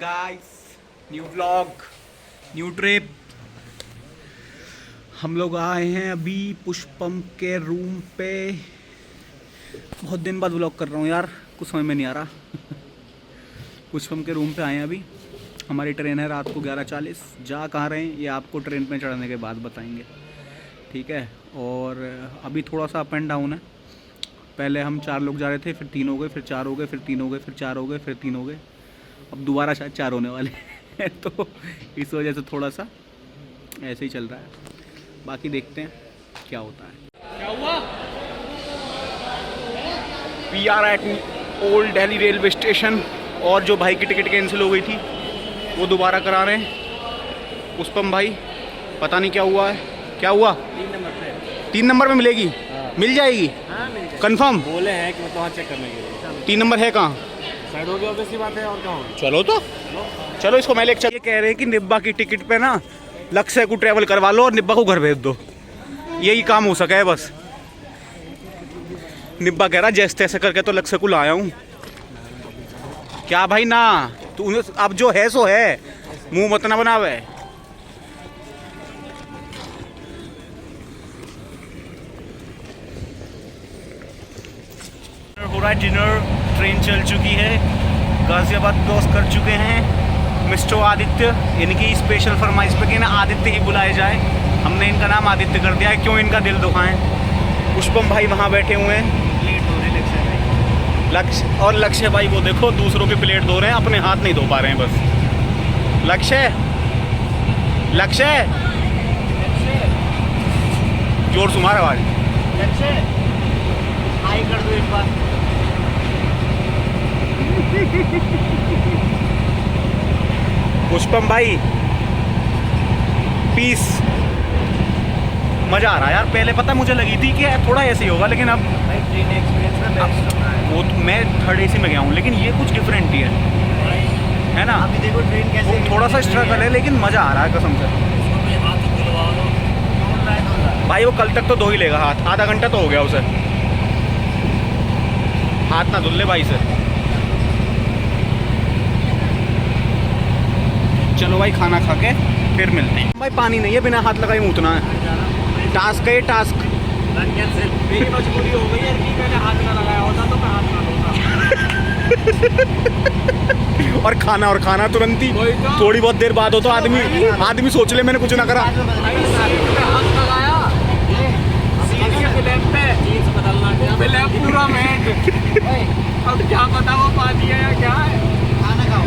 Guys, new vlog, new trip. हम लोग आए हैं अभी पुष्पम के रूम पे। बहुत दिन बाद व्लॉग कर रहा हूँ यार, कुछ समझ में नहीं आ रहा। पुष्पम के रूम पे आए हैं अभी। हमारी ट्रेन है रात को 11:40। जा कहाँ रहे हैं ये आपको ट्रेन पे चढ़ने के बाद बताएंगे, ठीक है। और अभी थोड़ा सा अप एंड डाउन है। पहले हम 4 लोग जा रहे थे, फिर 3 हो गए, फिर 4 हो गए, फिर 3 हो गए, फिर 4 हो गए, फिर 3 हो गए। अब दोबारा शायद 4 होने वाले हैं। तो इस वजह से थोड़ा सा ऐसे ही चल रहा है। बाकी देखते हैं क्या होता है। क्या हुआ? We are at Old Delhi railway station. और जो भाई की टिकट कैंसिल हो गई थी वो दोबारा करा रहे हैं पुष्पम भाई। पता नहीं क्या हुआ है। क्या हुआ? 3 नंबर पे। 3 नंबर में मिलेगी? मिल जाएगी कंफर्म? बोले हैं कि मतलब वहाँ चेक करने के लिए। 3 नंबर है कहाँ? साइड हो गया, ऑब्वियसली बात है। और कहाँ होगा? चलो तो चलो इसको मैं लेकर। ये कह रहे हैं कि निब्बा की टिकट पे ना लक्ष्य को ट्रैवल करवा लो और निब्बा को घर भेज दो। यही काम हो सका है बस। निब्बा कह रहा जैसे तैसे करके तो लक्ष्य को लाया हूँ। क्या भाई ना तू अब जो है सो है, मुंह मत ना बनावे। हो रहा है डिनर। ट्रेन चल चुकी है, गाजियाबाद क्रॉस कर चुके हैं। मिस्टर आदित्य, इनकी स्पेशल फरमाइश पे कि ना आदित्य ही बुलाए जाए, हमने इनका नाम आदित्य कर दिया है। क्यों इनका दिल दुखाएं। पुष्पम भाई वहाँ बैठे हुए हैं। लक्ष्य और लक्ष्य भाई वो देखो दूसरों की प्लेट धो रहे हैं, अपने हाथ नहीं धो पा रहे हैं बस। लक्ष्य लक्ष्य जोर से मार आवाज। लक्ष्य हाई कर दो एक बार। पुष्पम भाई पीस। मज़ा आ रहा है यार। पहले पता मुझे लगी थी कि थोड़ा ऐसे ही होगा, लेकिन अब भाई ट्रेन एक्सपीरियंस में बेस्ट रहा है। वो तो मैं 3rd AC में गया हूँ, लेकिन ये कुछ डिफरेंट ही है ना। अभी देखो ट्रेन कैसे। वो थोड़ा सा स्ट्रगल है लेकिन मज़ा आ रहा है कसम से। भाई वो कल तक तो धो ही लेगा हाथ। आधा घंटा तो हो गया उसे। हाथ ना धुल ले भाई से। चलो भाई खाना खा के फिर मिलते हैं। भाई पानी नहीं है, बिना हाथ लगाए मूतना है। टास्क है ये टास्क। मेरी मजबूरी हो गई है कि मैंने हाथ ना लगाया होता तो मैं हाथ ना धोता। और खाना तुरंत ही। थोड़ी बहुत देर बाद हो तो आदमी सोच ले मैंने कुछ ना करा। हाथ लगाया बदलना पूरा मैट। अब क्या पता वो पानी है या क्या है। खाना खाओ।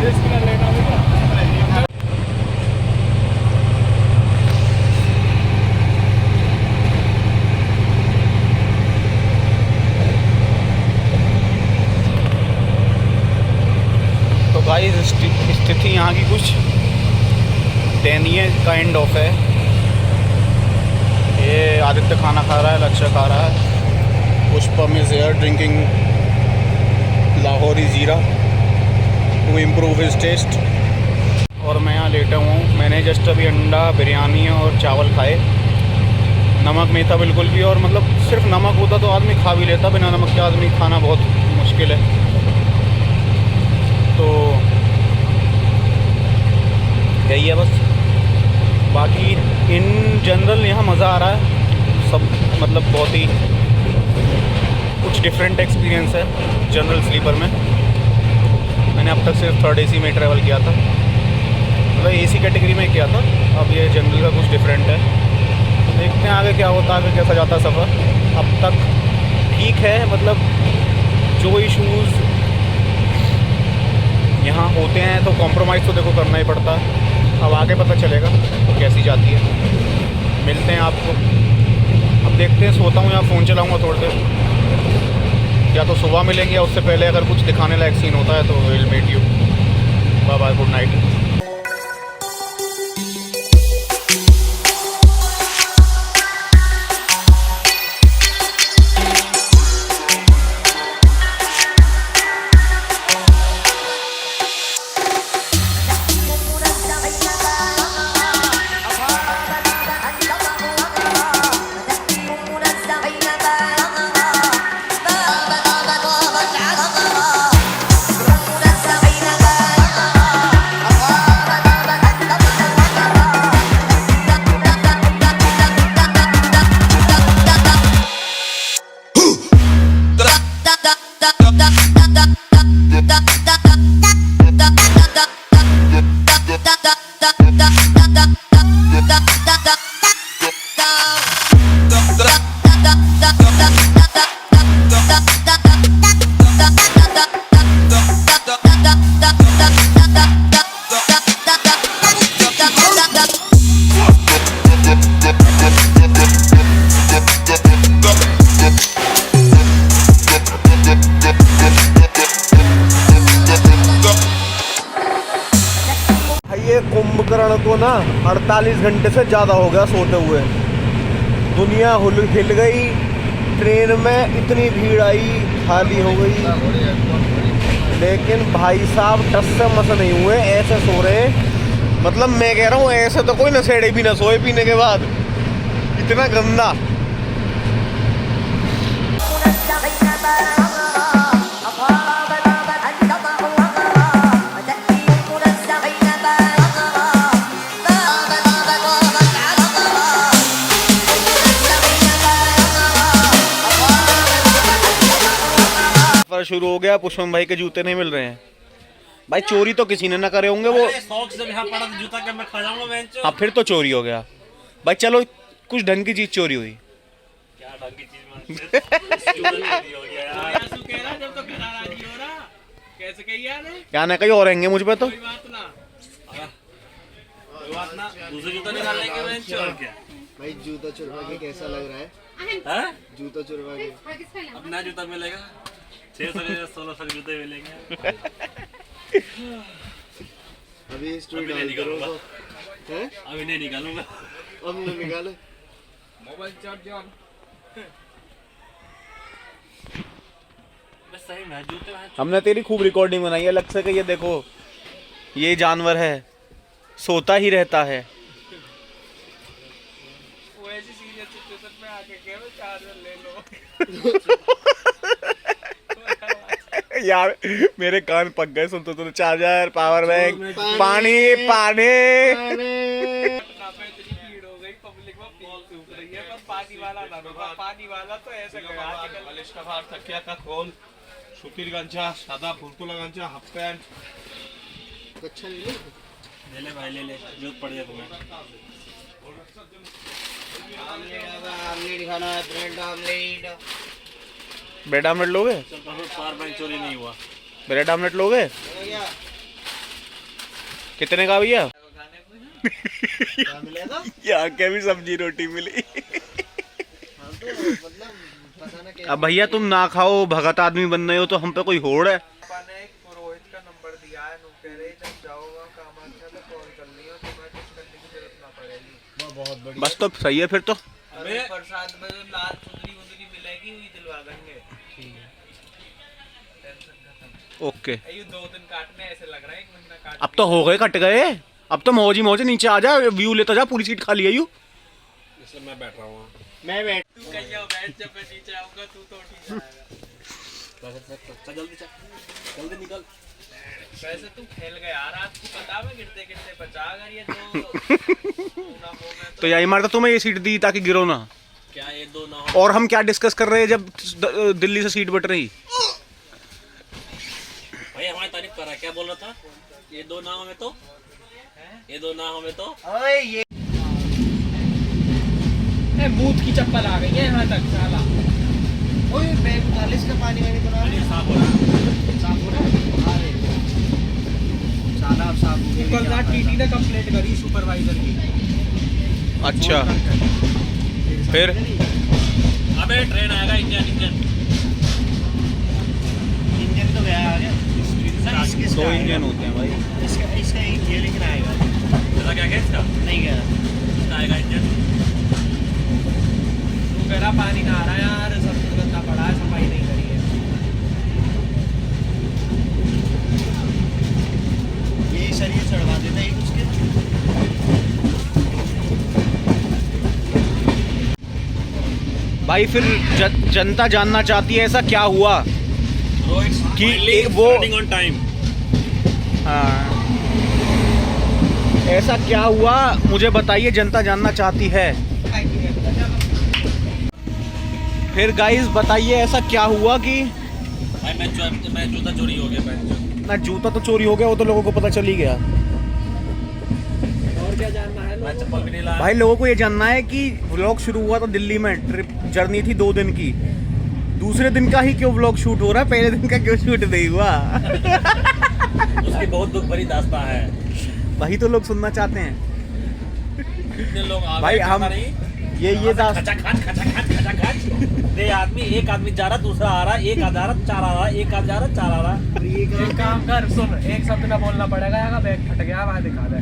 गाइस स्थिति यहाँ की कुछ दयनीय काइंड ऑफ है। ये आदित्य खाना खा रहा है, लक्ष्य खा रहा है। पुष्पम इज हियर ड्रिंकिंग लाहौरी ज़ीरा टू इम्प्रूव हिज टेस्ट। और मैं यहाँ लेटा हुआ हूँ। मैंने जस्ट अभी अंडा बिरयानी और चावल खाए। नमक नहीं था बिल्कुल भी। और मतलब सिर्फ नमक होता तो आदमी खा भी लेता, बिना नमक के आदमी खाना बहुत मुश्किल है। तो यही है बस। बाकी इन जनरल यहाँ मज़ा आ रहा है सब। मतलब बहुत ही कुछ डिफरेंट एक्सपीरियंस है जनरल स्लीपर में। मैंने अब तक सिर्फ 3rd AC में ट्रैवल किया था, मतलब AC कैटेगरी में किया था। अब ये जनरल का कुछ डिफरेंट है। तो देखते हैं आगे क्या होता है, आगे कैसा जाता सफ़र। अब तक ठीक है, मतलब जो इशूज़ यहाँ होते हैं तो कॉम्प्रोमाइज़ तो देखो करना ही पड़ता है। अब आगे पता चलेगा तो कैसी जाती है। मिलते हैं आपको। अब देखते हैं, सोता हूँ या फ़ोन चलाऊँगा थोड़ी देर, या तो सुबह मिलेंगे या उससे पहले अगर कुछ दिखाने लायक सीन होता है तो will meet you. Bye bye, good night. 48 घंटे से ज़्यादा हो गया सोते हुए। दुनिया हिल गई, ट्रेन में इतनी भीड़ आई, खाली हो गई, लेकिन भाई साहब टस से मस नहीं हुए, ऐसे सो रहे। मतलब मैं कह रहा हूँ ऐसे तो कोई नशेड़े भी ना सोए पीने के बाद, इतना गंदा। शुरू हो गया, पुष्पम भाई के जूते नहीं मिल रहे हैं। भाई चोरी तो किसी ने ना करे होंगे वो। सॉक्स जब यहाँ पड़ा तो जूता क्या मैं खा जाऊंगा बेंच। हाँ फिर तो चोरी हो गया भाई। चलो कुछ ढंग की चीज चोरी हुई। क्या ढंग की चीज चोरी हो गया यार। तू कह रहा जब तो खड़ा राजी हो रहा, कैसे कही यार? क्या ना कहीं और आएंगे मुझ पे तो। कोई बात ना, कोई बात ना, दूसरे जूता निकाल लेंगे बेंच। और क्या भाई जूता चुरवा के कैसा लग रहा है? हैं? जूता चुरवा के अपना जूता मिलेगा 600 के 1600 जूते मिलेंगे। अभी स्टोरी अभी नहीं डाल निकालूंगा। करो हैं? अभी नहीं निकालूंगा। अब न निकाले। Mobile charge on. बस सही में जूते में हमने तेरी खूब रिकॉर्डिंग बनाई है अलग से कि ये देखो ये जानवर है, सोता ही रहता है। वो ऐसी सीरियस सिचुएशन में आके कह रहे चार्जर ले लो। यार मेरे कान पक गए सुनते तो। चार्जर, पावर बैंक, पानी पानी। इतनी भीड़ हो गई पब्लिक में, पील सूख रही है, पर पानी वाला ना रुका। पानी वाला तो ऐसे गया आजकल। बलिष्ठ भार तकिया का खोल, सुतीर गांचा, सादा फुलतुला गांचा, हाफ पैंट। अच्छा नहीं है? ले ले भाई ले ले, जरूरत पड़ जाए तुम्हें। आमलेट खाना है, ब्रेड आमलेट। ब्रेड आमलेट लोगे? चल पावर बैंक चोरी नहीं हुआ। ब्रेड आमलेट लोगे? कितने का भैया? क्या मिलेगा? यहाँ के भी सब्जी रोटी मिली। हाँ तो मतलब पता ना क्या। अब भैया तुम ना खाओ, भगत आदमी बन रहे हो तो हम पे कोई होड़ है? ने एक पुरोहित का नंबर दिया है, नु कह रहे जब जाओगा कामाख्या तो कॉल कर लियो, तुम्हें कुछ करने की जरूरत ना पड़ेगी। वाह, बहुत बढ़िया। बस तो सही है फिर तो। अरे प्रसाद में जो लाल चुंदरी वुंदरी मिलेगी वही दिलवा देंगे। टेंशन खत्म। ओके ये 2 दिन काटने ऐसे लग रहा है 1 महीना काट। अब तो हो गए, कट गए। अब तो मौज ही मौज, नीचे आ जा, व्यू लेता जा, पूरी सीट खाली है यू। इसलिए मैं बैठ रहा हूँ। मैं बैठ। तू कहीं बैठ, जब मैं नीचे आऊंगा तू तो उठ ही जाएगा। चल जल्दी चल, जल्दी निकल। वैसे तू खेल गया रात को, पता है गिरते गिरते बचा। अगर ये 2 ना हो गए तो यही मारता तुम्हें ये सीट दी ताकि गिरो ना। क्या ये 2 ना हो? और हम क्या डिस्कस कर रहे हैं जब दिल्ली से सीट बट रही? भाई हमारी तारीफ कर रहा है, क्या बोल रहा था? ये 2 ना हो में तो, ये 2 ना हो में तो। ओए ये बूथ की चप्पल आ गई है यहाँ तक साला। ओए 45 का पानी वानी बना रहे हैं। साफ हो रहा। साफ हो रहा है? हाँ रे। साला अब साफ हो गया। कल रात टीटी ने कंप्लेंट करी सुपरवाइजर की। अच्छा फिर अबे ट्रेन आएगा इंजन इंजन तो गया आ गया। इसके 2 इंजन होते हैं भाई। इसका ये लेकिन आएगा। चला क्या गया इसका? नहीं गया। इसका आएगा इंजन। तू कह रहा पानी ना आ रहा है यार, सब कुछ गंदा पड़ा है, सफाई नहीं करी है। ये शरीर चढ़वा देता है उसके। भाई फिर जनता जानना चाहती है ऐसा क्या हुआ कि वो ऑन टाइम। हाँ ऐसा क्या हुआ मुझे बताइए, जनता जानना चाहती है। फिर गाइस बताइए ऐसा क्या हुआ कि भाई मैं जूता चोरी हो गया पहन। ना जूता तो चोरी हो गया, वो तो लोगों को पता चल ही गया। और क्या जानना है? मैं चप्पल भी नहीं लाया। भाई लोगों को ये जानना है कि व्लॉग शुरू हुआ था दिल्ली में, ट्रिप जर्नी थी 2 दिन की, दूसरे दिन का ही क्यों व्लॉग शूट हो रहा है, पहले दिन का क्यों शूट नहीं हुआ? उसकी बहुत दुख भरी दास्तां है। वही तो लोग सुनना चाहते हैं। इतने लोग आ भाई गए, हम नहीं ये दास दे आदमी, एक आदमी जा रहा, दूसरा आ रहा, एक आ जा रहा, चार आ रहा, एक आ जा रहा, चार आ रहा। एक काम कर, सुन, एक शब्द ना बोलना पड़ेगा, यहाँ बैग फट गया वहाँ दिखा दे।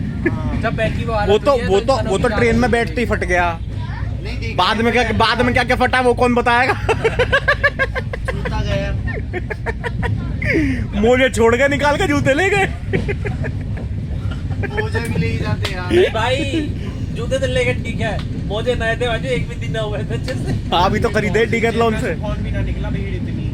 जब बैग की वो हालत हुई है, वो तो ट्रेन में बैठते ही फट गया। बाद में क्या फटा वो कौन बताएगा। जूता गया। मुझे छोड़ के निकाल के जूते ले गए। मोजे भी ले ही जाते हैं नहीं भाई, जूते तो लेके ठीक है, मोजे नए थे भाई, एक भी दिन ना हुए थे अच्छे से। हाँ अभी तो खरीदे डिकैथलॉन से। फोन भी ना निकला, भीड़ इतनी।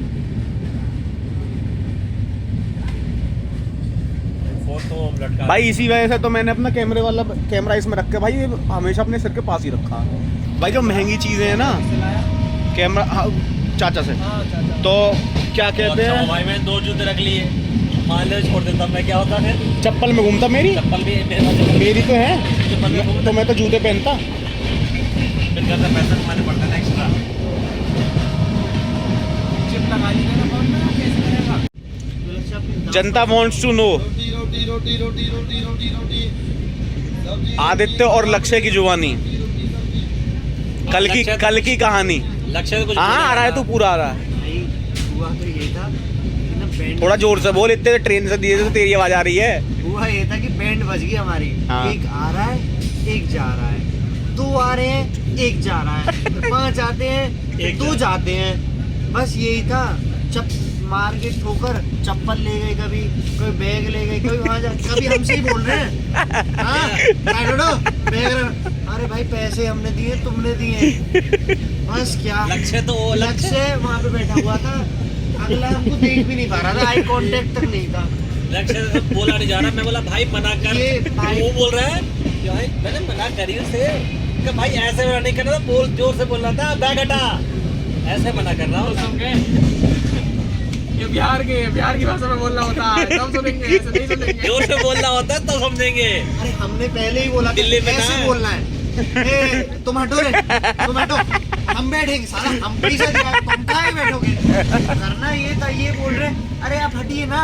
फोन तो लटका भाई इसी वजह से तो मैंने अपना कैमरा इसमें रख के भाई हमेशा अपने सिर के पास ही रखा। भाई जो महंगी चीजें हैं ना, कैमरा चाचा से, तो क्या कहते हैं भाई मैंने 2 जूते रख लिए, मान लो छोड़ देता मैं, क्या होता फिर? चप्पल में घूमता। मेरी चप्पल भी मेरे पास, चप्पल मेरी तो है, चप्पल में घूमता, तो मैं तो जूते पहनता। फिर कहता पैसा कमाने पड़ता है एक्स्ट्रा। चिप लगा ली ना फोन में, कैसे करेगा? जनता वांट्स टू नो आदित्य और लक्ष्य की जुबानी, कल की कहानी। लक्ष्य तो कुछ हाँ आ रहा है, तू पूरा आ रहा है। भाई हुआ तो ये था कि ना बैंड, थोड़ा जोर से बोल, इतने ट्रेन से दिए तो तेरी आवाज आ रही है। हुआ ये था कि बैंड बज गई हमारी। हाँ। एक आ रहा है, एक जा रहा है, 2 आ रहे हैं, एक जा रहा है, 5 आते हैं, एक 2 जाते हैं। बस यही था। मार के ठोकर, चप्पल ले गए, कभी कोई बैग ले गए, कोई वहाँ जा, कभी हमसे ही बोल रहे हैं। हाँ, बैग, अरे भाई पैसे हमने दिए, तुमने दिए, बस क्या। लक्ष्य वहाँ पे बैठा हुआ था, अगला हमको देख भी नहीं पा रहा था, आई कांटेक्ट तक नहीं था। लक्ष्य से बोला नहीं जा रहा, मैं बोला भाई मना कर, ये भाई- वो बोल रहा है कि भाई मैंने मना करी उसे कि भाई ऐसे मना नहीं करना था, बोल जोर से बोलना था, बैग हटा, ऐसे मना कर रहा हूँ। ये बिहार की भाषा में बोलना होता है, तब सुनेंगे, ऐसे नहीं सुनेंगे। जोर से बोलना होता है तो समझेंगे। अरे हमने पहले ही बोला था दिल्ली में कैसे ना। बोलना है। ए, तुम हटो रे, तुम हटो, हम बैठेंगे, साला हम पैसा दिया, तुम कहाँ बैठोगे। करना ये था, ये बोल रहे, अरे आप हटिए ना,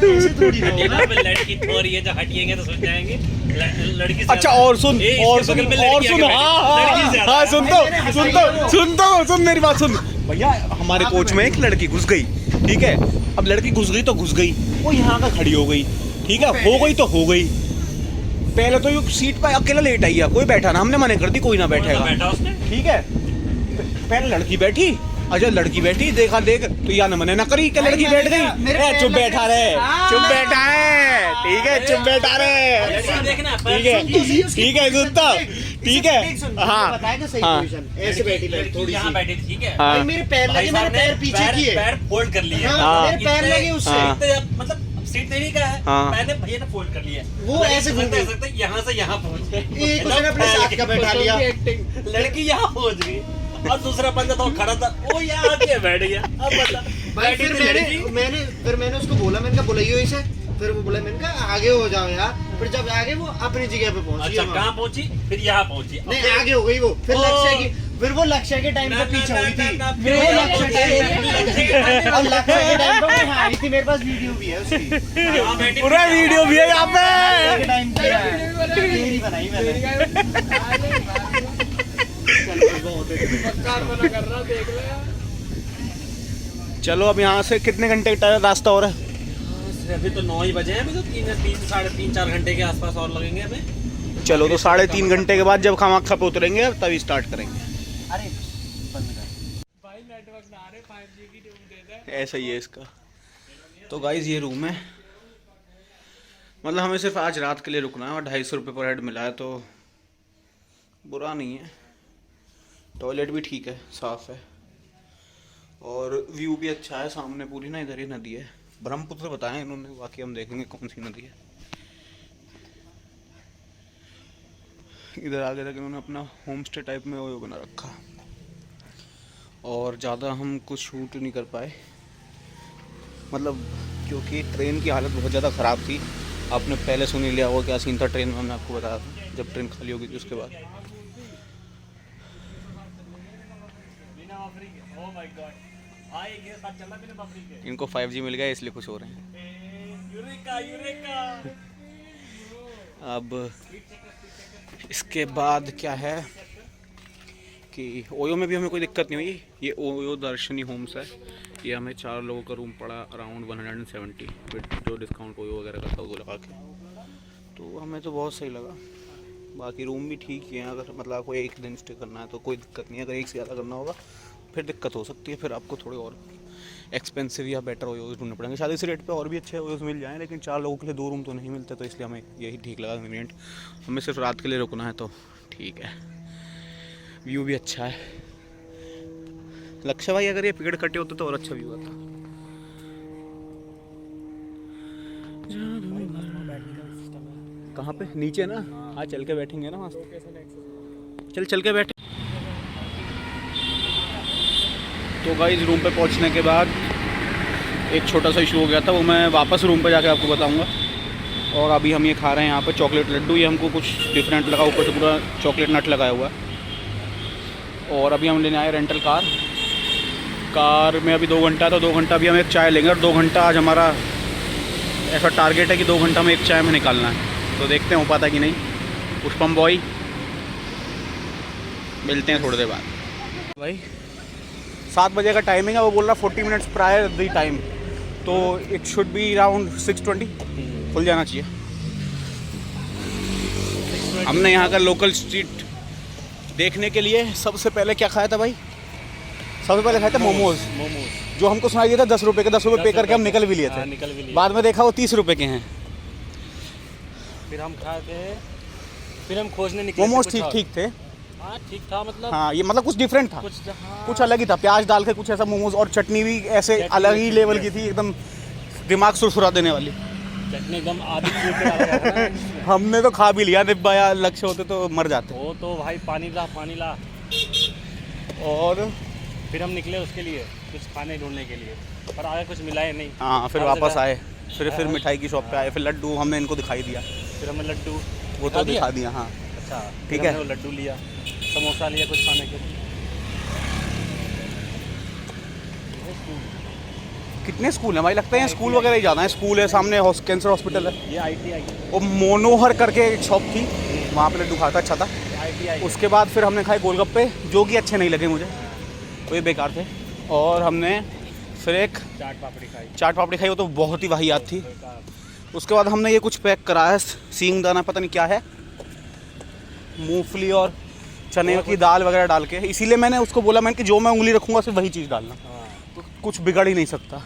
ऐसे थोड़ी ना होगा। यहाँ पे लड़की थोड़ी है, जो हटिएंगे तो सुन जाएंगे। लड़की से अच्छा और सुन, ए, इसके और सुन, बगल में और लड़की सुन, आके हाँ बैठी। लड़की से हाँ ज्यादा। हाँ, सुन मेरी बात सुन भैया। हमारे कोच में एक लड़की घुस गई, ठीक है। अब लड़की घुस गई तो घुस गई, वो यहाँ का खड़ी हो गई, ठीक है, हो गई तो हो गई। पहले तो ये सीट पे अकेला लेट आई है, कोई बैठा ना, हमने मना कर दी कोई ना बैठेगा, बैठा उसने, ठीक है। पहले लड़की बैठी, अच्छा लड़की बैठी, देखा देख तो या न मने ना करी कि लड़की बैठ गई, चुप बैठा रहे, चुप बैठा है, ठीक है, चुप बैठा रहे, देखना ठीक है, ठीक है, सुनता, ठीक है, हाँ बताएगा सही हाँ पोजीशन, ऐसे बैठी लड़की थोड़ी यहाँ सी। बैठी थी, ठीक है। हाँ। भाई मेरे पैर लगे, मैंने पैर पीछे किए, पैर फोल्ड कर लिए। हाँ, मेरे पैर लगे उससे। हाँ। मतलब सीट तेरी का है, हाँ। मैंने भैया ने फोल्ड कर लिया। वो ऐसे घूम गई। सकते यहाँ से यहाँ पहुँच गए, एक उसने अपने साथ का बैठा लिया। लड़की यहाँ पहुँच गई और दूसरा बंदा तो खड़ा था, वो यहाँ आके बैठ गया। अब बता, भाई बैठी फिर थी लड़की। मैंने उसको बोला, मैंने कहा बुलाइयो इसे, फिर वो बोला, मैंने कहा आगे हो जाओ यार, फिर जब आगे वो अपनी जगह पे पहुंच गई। अच्छा कहाँ पहुँची, फिर यहाँ पहुँची। नहीं आगे हो गई वो, फिर वो लक्ष्य के टाइम पे पीछे हुई थी, फिर वो लक्ष्य के टाइम पे वो यहाँ आई थी, मेरे पास वीडियो भी है उसकी, पूरा वीडियो भी है यहाँ पे। के टाइम पे तेरी बनाई मैंने। मना कर रहा, देख ले। चलो अब यहाँ से कितने घंटे का रास्ता हो रहा है? अभी तो 9 ही बजे हैं, अभी तो 3-3-4 घंटे के आसपास और लगेंगे हमें। चलो तो 3.5 घंटे के बाद जब कामाख्या पे उतरेंगे तभी स्टार्ट करेंगे। अरे बंद कर। भाई नेटवर्क ना आ रहे, 5G की ट्यून दे दे। ऐसा ही है इसका। तो गाइज ये रूम है, मतलब हमें सिर्फ आज रात के लिए रुकना है और 250 रुपये पर हेड मिला है, तो बुरा नहीं है। टॉयलेट भी ठीक है, साफ़ है और व्यू भी अच्छा है। सामने पूरी ना इधर ही नदी है, ब्रह्मपुत्र बताया इन्होंने, बाकी हम देखेंगे कौन सी नदी है। इधर आगे तक इन्होंने अपना होम स्टे टाइप में वो बना रखा, और ज़्यादा हम कुछ शूट नहीं कर पाए, मतलब क्योंकि ट्रेन की हालत बहुत ज़्यादा ख़राब थी। आपने पहले सुन ही लिया होगा क्या सीन था ट्रेन में, मैं आपको बताया था जब ट्रेन खाली होगी थी उसके बाद। इनको 5G मिल गया इसलिए खुश हो रहे हैं। यूरेका। अब इसके बाद क्या है, बाकी ओयो में भी हमें कोई दिक्कत नहीं हुई। ये ओयो दर्शनी होम्स है, ये हमें 4 लोगों का रूम पड़ा अराउंड 170 विद जो डिस्काउंट ओयो वगैरह का था वो लगा के, तो हमें तो बहुत सही लगा। बाकी रूम भी ठीक ही है, अगर मतलब कोई एक दिन स्टे करना है तो कोई दिक्कत नहीं है। अगर एक से ज़्यादा करना होगा फिर दिक्कत हो सकती है, फिर आपको थोड़े और एक्सपेंसिव या बेटर ओयोज ढूंढने पड़ेंगे। शायद इसी रेट पे और भी अच्छे ओयोज मिल जाएँ, लेकिन 4 लोगों के लिए 2 रूम तो नहीं मिलते, तो इसलिए हमें यही ठीक लगा कन्वीनियंट। हमें सिर्फ रात के लिए रुकना है तो ठीक है। व्यू भी अच्छा है। लक्ष्य भाई अगर ये पेड़ कटे होते तो और अच्छा व्यू आता। कहाँ पे? नीचे ना, हाँ चल के बैठेंगे ना वहाँ। चल के बैठे। तो गाइस रूम पे पहुँचने के बाद एक छोटा सा इशू हो गया था, वो मैं वापस रूम पे जाके आपको बताऊंगा। और अभी हम ये खा रहे हैं यहाँ पे चॉकलेट लड्डू, ये हमको कुछ डिफरेंट लगा, ऊपर से पूरा चॉकलेट नट लगाया हुआ है। और अभी हम लेने आए रेंटल कार में अभी 2 घंटा, तो 2 घंटा अभी हम एक चाय लेंगे। और 2 घंटा आज हमारा ऐसा टारगेट है कि 2 घंटा में एक चाय में निकालना है, तो देखते हैं हो पाता कि नहीं। पुष्पम बॉय मिलते हैं थोड़ी देर बाद। भाई 7 बजे का टाइमिंग है, वो बोल रहा 40 मिनट्स प्रायर द टाइम, तो इट शुड बी अराउंड 6:20 खुल जाना चाहिए। हमने यहाँ का लोकल स्ट्रीट देखने के लिए सबसे पहले क्या खाया था भाई? सबसे पहले खाया था मोमोज, जो हमको सुनाई दिया था 10 रुपये के। 10 रुपये पे करके हम निकल भी लिए थे। बाद में देखा वो 30 रुपये के हैं। फिर हम खा के फिर हम खोजने निकले। मोमोज ठीक थे। हाँ ठीक था, मतलब हाँ ये मतलब कुछ डिफरेंट था, कुछ अलग ही था। प्याज डाल के कुछ ऐसा मोमोज, और चटनी भी ऐसे अलग ही लेवल की थी, एकदम दिमाग सुरसुरा देने वाली चटनी, एकदम आदि। हमने तो खा भी लिया, निब्बा या लक्ष्य होते तो मर जाते। वो तो भाई पानी ला। और फिर हम निकले उसके लिए कुछ खाने ढूंढने के लिए, पर आगे कुछ मिला ही नहीं। हाँ फिर वापस आए, फिर मिठाई की शॉप पे आए, फिर लड्डू हमने इनको दिखाई दिया, फिर हमें लड्डू वो तो दिखा दिया। हाँ अच्छा ठीक फिर है। हमने वो लड्डू लिया, समोसा लिया कुछ खाने के। कितने स्कूल हैं भाई? लगता है स्कूल वगैरह ही ज़्यादा है। स्कूल है सामने, कैंसर हॉस्पिटल है। ये ITI, वो मोनोहर करके एक शॉप थी, वहाँ पे लड्डू खाता अच्छा था। ITI। उसके बाद फिर हमने खाए गोलगप्पे, जो कि अच्छे नहीं लगे मुझे, वो बेकार थे। और हमने फिर एक चाट पापड़ी खाई, वो तो बहुत ही वाहियात थी। उसके बाद हमने ये कुछ पैक करा है, सींग दाना पता नहीं क्या है, मूंगफली और चने की दाल वगैरह डाल के। इसीलिए मैंने उसको बोला, मैंने कि जो मैं उंगली रखूँगा सिर्फ वही चीज़ डालना, तो कुछ बिगड़ ही नहीं सकता।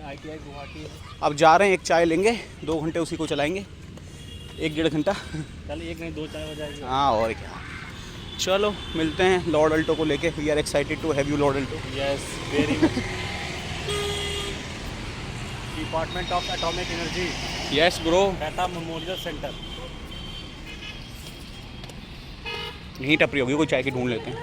ITI गुवाहाटी है। अब जा रहे हैं, एक चाय लेंगे, 2 घंटे उसी को चलाएंगे, 1-1.5 घंटा। चल 1 नहीं 2 चाय हो जाएगी। हाँ और क्या। चलो मिलते हैं लॉर्ड अल्टो को लेके। We are excited to have you Lord Alto. Yes very much. Department of Atomic Energy, yes bro. Tata Memorial Centre. यहीं टपरी होगी, कोई चाय की ढूंढ लेते हैं।